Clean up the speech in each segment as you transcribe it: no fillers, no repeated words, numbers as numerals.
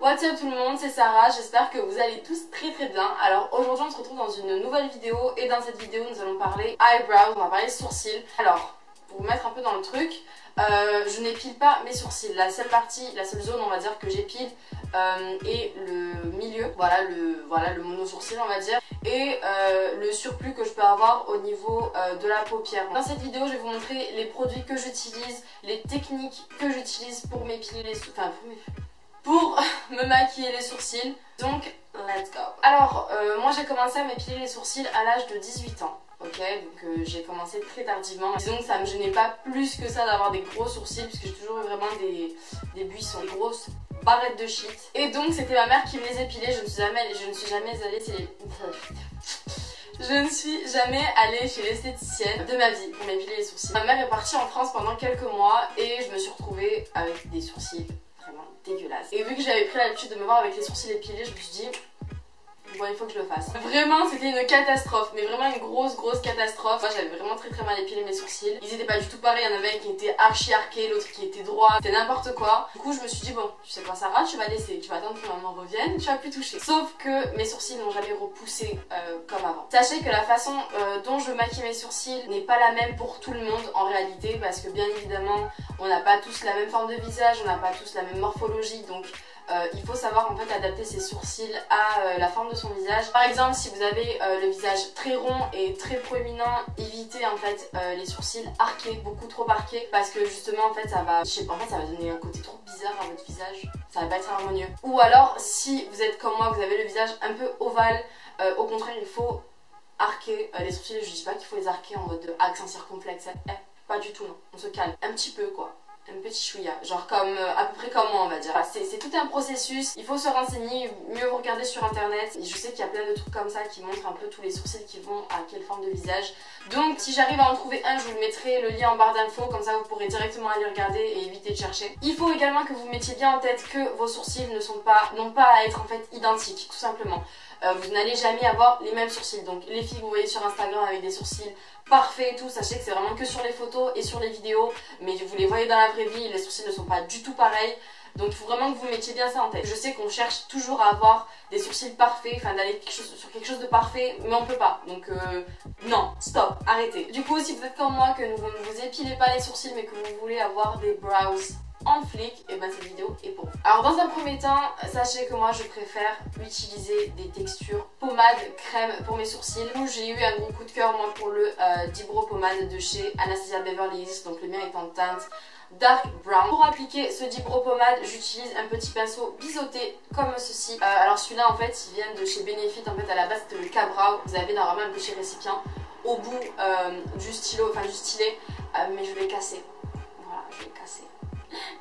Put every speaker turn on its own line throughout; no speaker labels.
What's up tout le monde, c'est Sarah, j'espère que vous allez tous très bien. Alors aujourd'hui on se retrouve dans une nouvelle vidéo et dans cette vidéo nous allons parler eyebrows, on va parler sourcils. Alors, pour vous mettre un peu dans le truc, je n'épile pas mes sourcils. La seule zone on va dire que j'épile est le milieu, voilà le mono sourcil on va dire, et le surplus que je peux avoir au niveau de la paupière. Dans cette vidéo je vais vous montrer les produits que j'utilise, les techniques que j'utilise pour m'épiler les sourcils, pour me maquiller les sourcils. Donc let's go. Alors moi j'ai commencé à m'épiler les sourcils à l'âge de 18 ans. Ok, donc j'ai commencé très tardivement. Disons que ça me gênait pas plus que ça d'avoir des gros sourcils, puisque j'ai toujours eu vraiment des buissons, des grosses barrettes de shit. Et donc c'était ma mère qui me les épilait. Je ne suis jamais allée chez l'esthéticienne de ma vie pour m'épiler les sourcils. Ma mère est partie en France pendant quelques mois et je me suis retrouvée avec des sourcils vraiment dégueulasses. Et vu que j'avais pris l'habitude de me voir avec les sourcils épilés, je me suis dit bon, il faut que je le fasse. Vraiment c'était une catastrophe, mais vraiment une grosse catastrophe. Moi j'avais vraiment très mal épilé mes sourcils. Ils étaient pas du tout pareils, il y en avait un qui était archi arqué, l'autre qui était droit, c'était n'importe quoi. Du coup je me suis dit bon, tu sais quoi Sarah, tu vas laisser, tu vas attendre que maman revienne, tu vas plus toucher. Sauf que mes sourcils n'ont jamais repoussé comme avant. Sachez que la façon dont je maquille mes sourcils n'est pas la même pour tout le monde en réalité, parce que bien évidemment on n'a pas tous la même forme de visage, on n'a pas tous la même morphologie, donc il faut savoir en fait adapter ses sourcils à la forme de son visage. Par exemple, si vous avez le visage très rond et très proéminent, évitez en fait les sourcils arqués, beaucoup trop arqués, parce que justement en fait ça va, ça va donner un côté trop bizarre à votre visage, ça va pas être harmonieux. Ou alors si vous êtes comme moi, vous avez le visage un peu ovale, au contraire il faut arquer les sourcils. Je dis pas qu'il faut les arquer en mode accent circonflexe, pas du tout non, on se calme, un petit peu quoi. Un petit chouïa, genre comme à peu près comme moi on va dire. C'est tout un processus, il faut se renseigner, mieux vous regarder sur internet. Et je sais qu'il y a plein de trucs comme ça qui montrent un peu tous les sourcils qui vont à quelle forme de visage. Donc si j'arrive à en trouver un, je vous mettrai le lien en barre d'infos, comme ça vous pourrez directement aller regarder et éviter de chercher. Il faut également que vous mettiez bien en tête que vos sourcils n'ont pas à être en fait identiques, tout simplement. Vous n'allez jamais avoir les mêmes sourcils. Donc les filles que vous voyez sur Instagram avec des sourcils parfaits et tout, sachez que c'est vraiment que sur les photos et sur les vidéos, mais vous les voyez dans la vraie vie, les sourcils ne sont pas du tout pareils. Donc il faut vraiment que vous mettiez bien ça en tête. Je sais qu'on cherche toujours à avoir des sourcils parfaits, enfin d'aller sur quelque chose de parfait, mais on peut pas. Donc non, stop, arrêtez. Du coup si vous êtes comme moi, que vous ne vous épilez pas les sourcils mais que vous voulez avoir des brows en flic, et ben cette vidéo est pour vous. Alors dans un premier temps, sachez que moi je préfère utiliser des textures pommade crème pour mes sourcils. J'ai eu un gros coup de cœur moi pour le Dibro pommade de chez Anastasia Beverly Hills, donc le mien est en teinte dark brown. Pour appliquer ce Dibro pommade, j'utilise un petit pinceau biseauté comme ceci. Alors celui-là en fait il vient de chez Benefit, en fait à la base c'était le K-Brow. Vous avez normalement un petit récipient au bout du stylo, enfin du stylet, mais je vais casser. Voilà, je vais casser.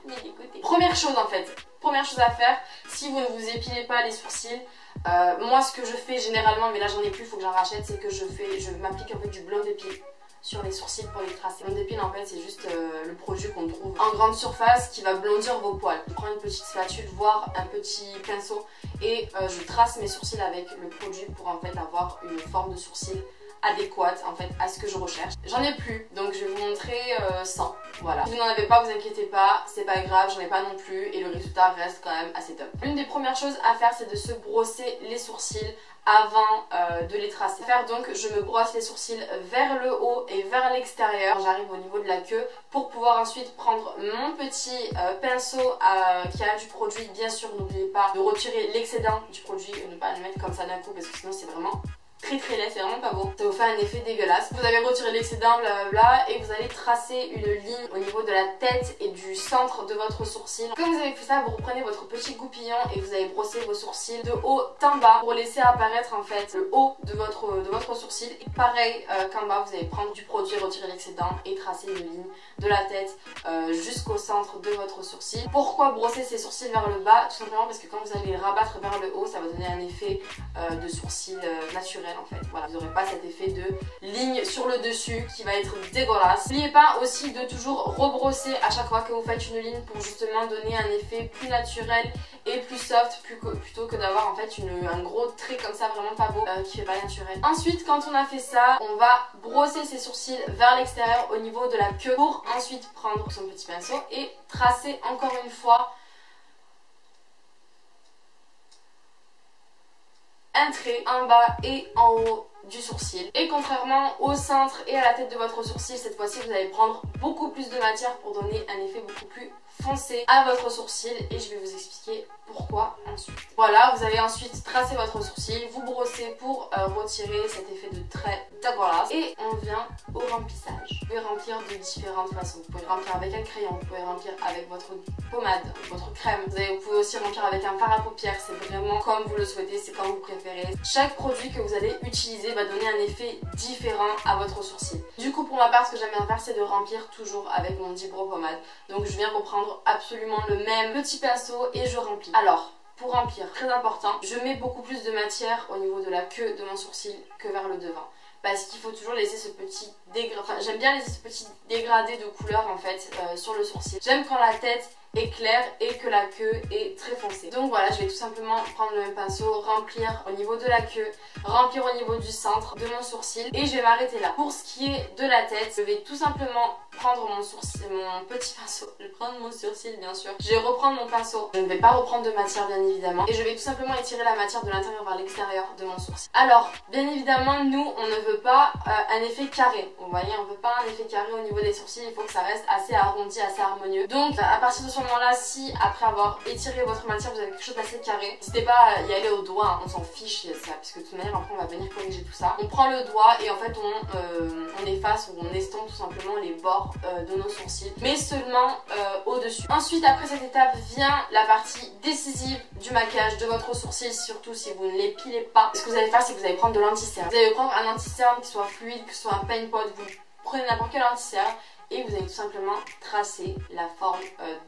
Mais écoutez. Première chose à faire, si vous ne vous épilez pas les sourcils, moi ce que je fais généralement, mais là j'en ai plus, il faut que j'en rachète, c'est que je m'applique en fait du blond d'épile sur les sourcils pour les tracer. Le blond d'épile en fait c'est juste le produit qu'on trouve en grande surface qui va blondir vos poils. Je prends une petite spatule, voire un petit pinceau et je trace mes sourcils avec le produit pour en fait avoir une forme de sourcil adéquate en fait à ce que je recherche. J'en ai plus, donc je vais vous montrer 100. Voilà. Si vous n'en avez pas, vous inquiétez pas, c'est pas grave, j'en ai pas non plus et le résultat reste quand même assez top. L'une des premières choses à faire, c'est de se brosser les sourcils avant de les tracer. Donc je me brosse les sourcils vers le haut et vers l'extérieur. J'arrive au niveau de la queue pour pouvoir ensuite prendre mon petit pinceau qui a du produit. Bien sûr, n'oubliez pas de retirer l'excédent du produit et ne pas le mettre comme ça d'un coup parce que sinon c'est vraiment très laid, c'est vraiment pas beau. Ça vous fait un effet dégueulasse. Vous avez retiré l'excédent, blablabla, et vous allez tracer une ligne au niveau de la tête et du centre de votre sourcil. Quand vous avez fait ça, vous reprenez votre petit goupillon et vous allez brosser vos sourcils de haut en bas pour laisser apparaître en fait le haut de votre sourcil. Et pareil qu'en bas, vous allez prendre du produit, retirer l'excédent et tracer une ligne de la tête jusqu'au centre de votre sourcil. Pourquoi brosser ses sourcils vers le bas? Tout simplement parce que quand vous allez les rabattre vers le haut, ça va donner un effet de sourcil naturel en fait. Voilà, vous n'aurez pas cet effet de ligne sur le dessus qui va être dégueulasse. N'oubliez pas aussi de toujours rebrosser à chaque fois que vous faites une ligne pour justement donner un effet plus naturel et plus soft plutôt que d'avoir en fait un gros trait comme ça vraiment pas beau qui fait pas naturel. Ensuite quand on a fait ça, on va brosser ses sourcils vers l'extérieur au niveau de la queue pour ensuite prendre son petit pinceau et tracer encore une fois un trait en bas et en haut du sourcil. Et contrairement au centre et à la tête de votre sourcil, cette fois-ci vous allez prendre beaucoup plus de matière pour donner un effet beaucoup plus foncé à votre sourcil et je vais vous expliquer pourquoi ensuite. Voilà, vous allez ensuite tracer votre sourcil, vous brossez pour retirer cet effet de trait dégueulasse et on vient au remplissage. Vous pouvez remplir de différentes façons. Vous pouvez remplir avec un crayon, vous pouvez remplir avec votre pommade, votre crème. Vous pouvez aussi remplir avec un fard à paupières, c'est vraiment comme vous le souhaitez, c'est comme vous préférez. Chaque produit que vous allez utiliser va donner un effet différent à votre sourcil. Du coup, pour ma part, ce que j'aime bien faire, c'est de remplir toujours avec mon Dibro pommade. Donc je viens reprendre absolument le même petit pinceau et je remplis. Alors, pour remplir, très important, je mets beaucoup plus de matière au niveau de la queue de mon sourcil que vers le devant. Parce qu'il faut toujours laisser ce petit dégradé, enfin j'aime bien laisser ce petit dégradé de couleur en fait sur le sourcil. J'aime quand la tête est claire et que la queue est très foncée. Donc voilà, je vais tout simplement prendre le même pinceau, remplir au niveau de la queue, remplir au niveau du centre de mon sourcil et je vais m'arrêter là. Pour ce qui est de la tête, je vais tout simplement prendre mon petit pinceau, je vais prendre mon sourcil bien sûr, je vais reprendre mon pinceau, je ne vais pas reprendre de matière bien évidemment et je vais tout simplement étirer la matière de l'intérieur vers l'extérieur de mon sourcil. Alors bien évidemment nous on ne veut pas un effet carré, vous voyez, on ne veut pas un effet carré au niveau des sourcils, il faut que ça reste assez arrondi, assez harmonieux. Donc à partir de ce moment là, si après avoir étiré votre matière vous avez quelque chose d'assez carré, n'hésitez pas à y aller au doigt, hein, on s'en fiche ça, parce que de toute manière après on va venir corriger tout ça. On prend le doigt et en fait on efface ou on estompe tout simplement les bords de nos sourcils, mais seulement au-dessus. Ensuite après cette étape vient la partie décisive du maquillage de votre sourcil, surtout si vous ne l'épilez pas. Ce que vous allez faire, c'est que vous allez prendre de l'anti-cerne. Vous allez prendre un anti-cerne qui soit fluide, que ce soit un paint pot, vous prenez n'importe quel anti-cerne et vous allez tout simplement tracer la forme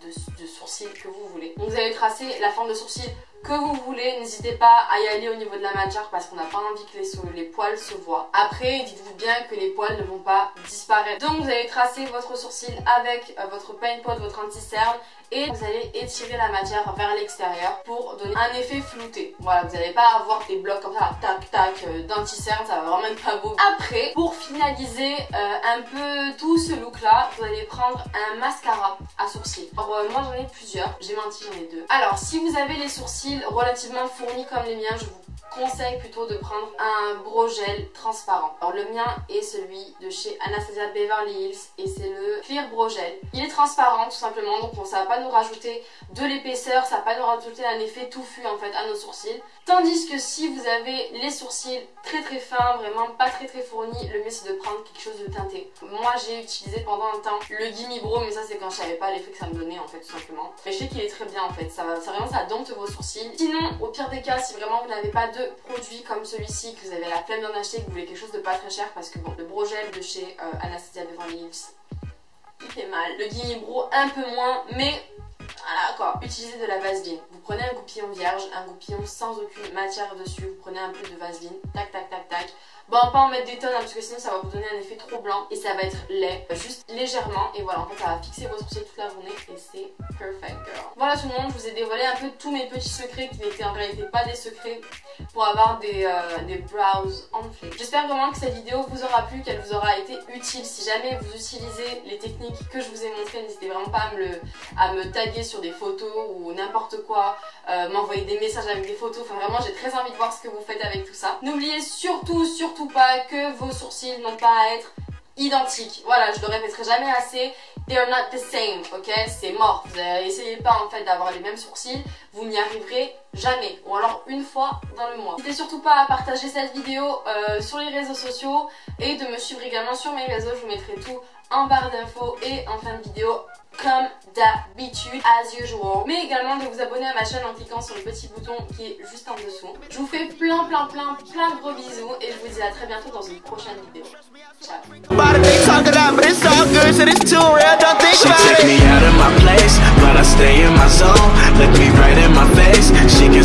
de sourcil que vous voulez. Donc vous allez tracer la forme de sourcil que vous voulez, n'hésitez pas à y aller au niveau de la matière parce qu'on n'a pas envie que les poils se voient. Après, dites-vous bien que les poils ne vont pas disparaître. Donc vous allez tracer votre sourcil avec votre paint pot, votre anti-cerne et vous allez étirer la matière vers l'extérieur pour donner un effet flouté. Voilà, vous n'allez pas avoir des blocs comme ça, tac tac, d'anti-cerne, ça va vraiment être pas beau. Après, pour finaliser un peu tout ce look là, vous allez prendre un mascara à sourcils. Alors moi j'en ai plusieurs, j'ai menti, j'en ai deux. Alors si vous avez les sourcils relativement fournis comme les miens, je vous conseille plutôt de prendre un brow gel transparent. Alors le mien est celui de chez Anastasia Beverly Hills et c'est le Clear Brow Gel. Il est transparent tout simplement, donc bon, ça va pas nous rajouter de l'épaisseur, ça va pas nous rajouter un effet touffu en fait à nos sourcils. Tandis que si vous avez les sourcils très fins, vraiment pas très fournis, le mieux c'est de prendre quelque chose de teinté. Moi j'ai utilisé pendant un temps le Gimme Brow, mais ça c'est quand je savais pas l'effet que ça me donnait en fait tout simplement. Mais je sais qu'il est très bien en fait, ça vraiment ça dompte vos sourcils. Sinon au pire des cas, si vraiment vous n'avez pas de produit comme celui-ci, que vous avez la flemme d'en acheter, que vous voulez quelque chose de pas très cher, parce que bon, le brow gel de chez Anastasia Beverly Hills il fait mal, le Gimme Brow un peu moins, mais voilà quoi. Utilisez de la vaseline. Vous prenez un goupillon vierge, un goupillon sans aucune matière dessus, vous prenez un peu de vaseline, tac tac tac tac. Bon, pas en mettre des tonnes hein, parce que sinon ça va vous donner un effet trop blanc et ça va être laid, juste légèrement, et voilà, en fait ça va fixer vos sourcils toute la journée et c'est perfect girl. Voilà tout le monde, je vous ai dévoilé un peu tous mes petits secrets qui n'étaient en réalité pas des secrets pour avoir des brows enflés. J'espère vraiment que cette vidéo vous aura plu, qu'elle vous aura été utile. Si jamais vous utilisez les techniques que je vous ai montrées, n'hésitez vraiment pas à me taguer sur des photos ou n'importe quoi, m'envoyer des messages avec des photos, enfin vraiment j'ai très envie de voir ce que vous faites avec tout ça. N'oubliez surtout pas que vos sourcils n'ont pas à être identiques. Voilà, je le répéterai jamais assez. They are not the same, ok? C'est mort. Vous n'essayez pas en fait d'avoir les mêmes sourcils, vous n'y arriverez jamais. Ou alors une fois dans le mois. N'hésitez surtout pas à partager cette vidéo sur les réseaux sociaux et de me suivre également sur mes réseaux. Je vous mettrai tout en barre d'infos et en fin de vidéo comme d'habitude, as usual. Mais également de vous abonner à ma chaîne en cliquant sur le petit bouton qui est juste en dessous. Je vous fais plein de gros bisous et je vous dis à très bientôt dans une prochaine vidéo. Ciao. She take me out of my place, but I stay in my zone. Look me right in my face. She can